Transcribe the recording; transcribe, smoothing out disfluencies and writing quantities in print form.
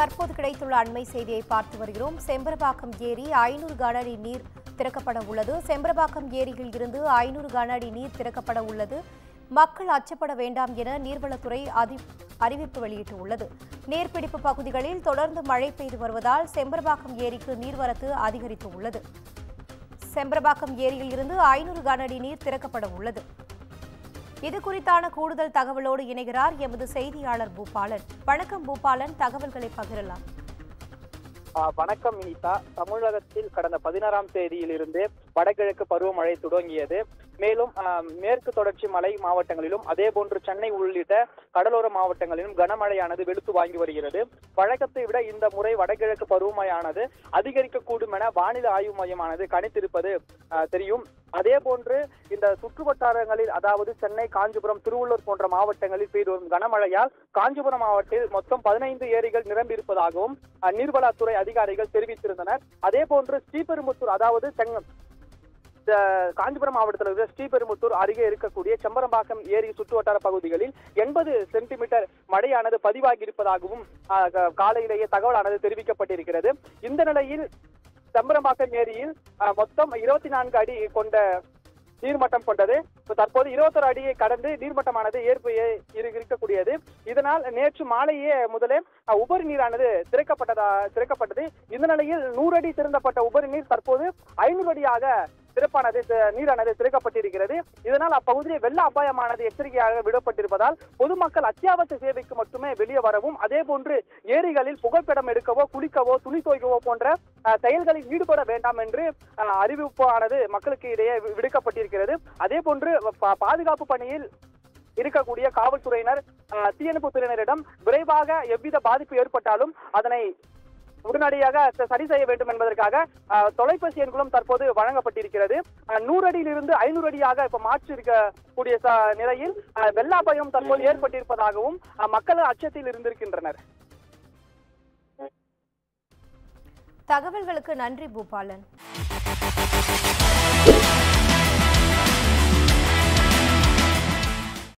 தற்போது கிடைத்துள்ள அண்மை செய்தியை பார்த்து வருகிறோம். செம்பரபாக்கம் ஏரி 500 கன அடி நீர் திறக்கப்பட உள்ளது. செம்பரபாக்கம் ஏரியில் இருந்து 500 கன அடி நீர் திறக்கப்பட உள்ளது. மக்கள் அச்சப்பட வேண்டாம் என நீர்வளத்துறை அறிவிப்பு வெளியிட்டுள்ளது. நீர்பிடிப்பு பகுதிகளில் தொடர்ந்து மழை பெய்து வருவதால் செம்பரபாக்கம் ஏரிக்கு நீர்வரத்து அதிகரித்துள்ளது. செம்பரபாக்கம் ஏரியில் இருந்து 500 கன அடி நீர் திறக்கப்பட உள்ளது. இது குறித்தான கூடுதல் தகவலோடு இணைகிறார் எமது செய்தியாளர் பூபாலன். வணக்கம் பூபாலன், தகவல்களை பகிரலாம். வணக்கம் வினிதா. தமிழகத்தில் கடந்த 16ஆம் தேதியிலிருந்து வடகிழக்கு பருவமழை தொடங்கியது. மேலும் மேற்கு தொடர்ச்சி மலை மாவட்டங்களிலும் அதேபோன்று சென்னை உள்ளிட்ட கடலோர மாவட்டங்களிலும் கனமழையானது வெளுத்து வாங்கி வருகிறது. வழக்கத்தை விட இந்த முறை வடகிழக்கு பருவமழையானது அதிகரிக்கக்கூடும் என வானிலை ஆய்வு மையமானது கணித்திருப்பது தெரியும். அதே போன்று இந்த சுற்று வட்டாரங்களில், அதாவது சென்னை, காஞ்சிபுரம், திருவள்ளூர் போன்ற மாவட்டங்களில் பெய்து வரும் கனமழையால் காஞ்சிபுரம் மாவட்டத்தில் மொத்தம் 15 ஏரிகள் நிரம்பி இருப்பதாகவும் நீர்வளத்துறை அதிகாரிகள் தெரிவித்திருந்தனர். அதே போன்று ஸ்ரீபெரும்புத்தூர், அதாவது காஞ்சிபுரம் மாவட்டத்தில் இருக்கிற ஸ்ரீபெரும்புத்தூர் அருகே இருக்கக்கூடிய செம்பரம்பாக்கம் ஏரி சுற்றுவட்டார பகுதிகளில் 80 சென்டிமீட்டர் மழையானது பதிவாகி இருப்பதாகவும் காலையிலேயே தகவலானது தெரிவிக்கப்பட்டிருக்கிறது. இந்த நிலையில் செம்பரம்பாக்கம் ஏரியில் மொத்தம் 24 அடி கொண்ட நீர்மட்டம் கொண்டது. தற்போது 21 அடியை கடந்து நீர்மட்டமானது இருக்கக்கூடியது. இதனால் நேற்று மாலையே முதலே உபரி நீரானது திறக்கப்பட்டது. இந்த நிலையில் 100 அடி திறந்தப்பட்ட உபரி நீர் தற்போது 500 அடியாக நீரானது திறக்கப்பட்டிருக்கிறது. இதனால் அப்பகுதியில் வெள்ள அபாயமானது எச்சரிக்கையாக விடப்பட்டிருப்பதால் பொதுமக்கள் அத்தியாவசிய சேவைக்கு மட்டுமே வெளியே வரவும், அதே போன்று ஏரிகளில் புகைப்படம் எடுக்கவோ, குளிக்கவோ, துணி துவைக்கவோ போன்ற செயல்களில் ஈடுபட வேண்டாம் என்று அறிவிப்பானது மக்களுக்கு இடையே விடுக்கப்பட்டிருக்கிறது. அதே போன்று பாதுகாப்பு பணியில் இருக்கக்கூடிய காவல்துறையினர், தீயணைப்பு துறையினரிடம் விரைவாக எவ்வித பாதிப்பு ஏற்பட்டாலும் அதனை உடனடியாக சரி செய்ய வேண்டும் என்பதற்காக தொலைபேசி எண்களும் தற்போது வழங்கப்பட்டிருக்கிறது. 100 அடியிலிருந்து 500 அடியாக இப்ப மாற்றி இருக்கக்கூடிய நிலையில் வெள்ள அபாயம் தற்போது ஏற்பட்டிருப்பதாகவும் மக்கள் அச்சத்தில் இருந்திருக்கின்றனர். தகவல்களுக்கு நன்றி பூபாலன்.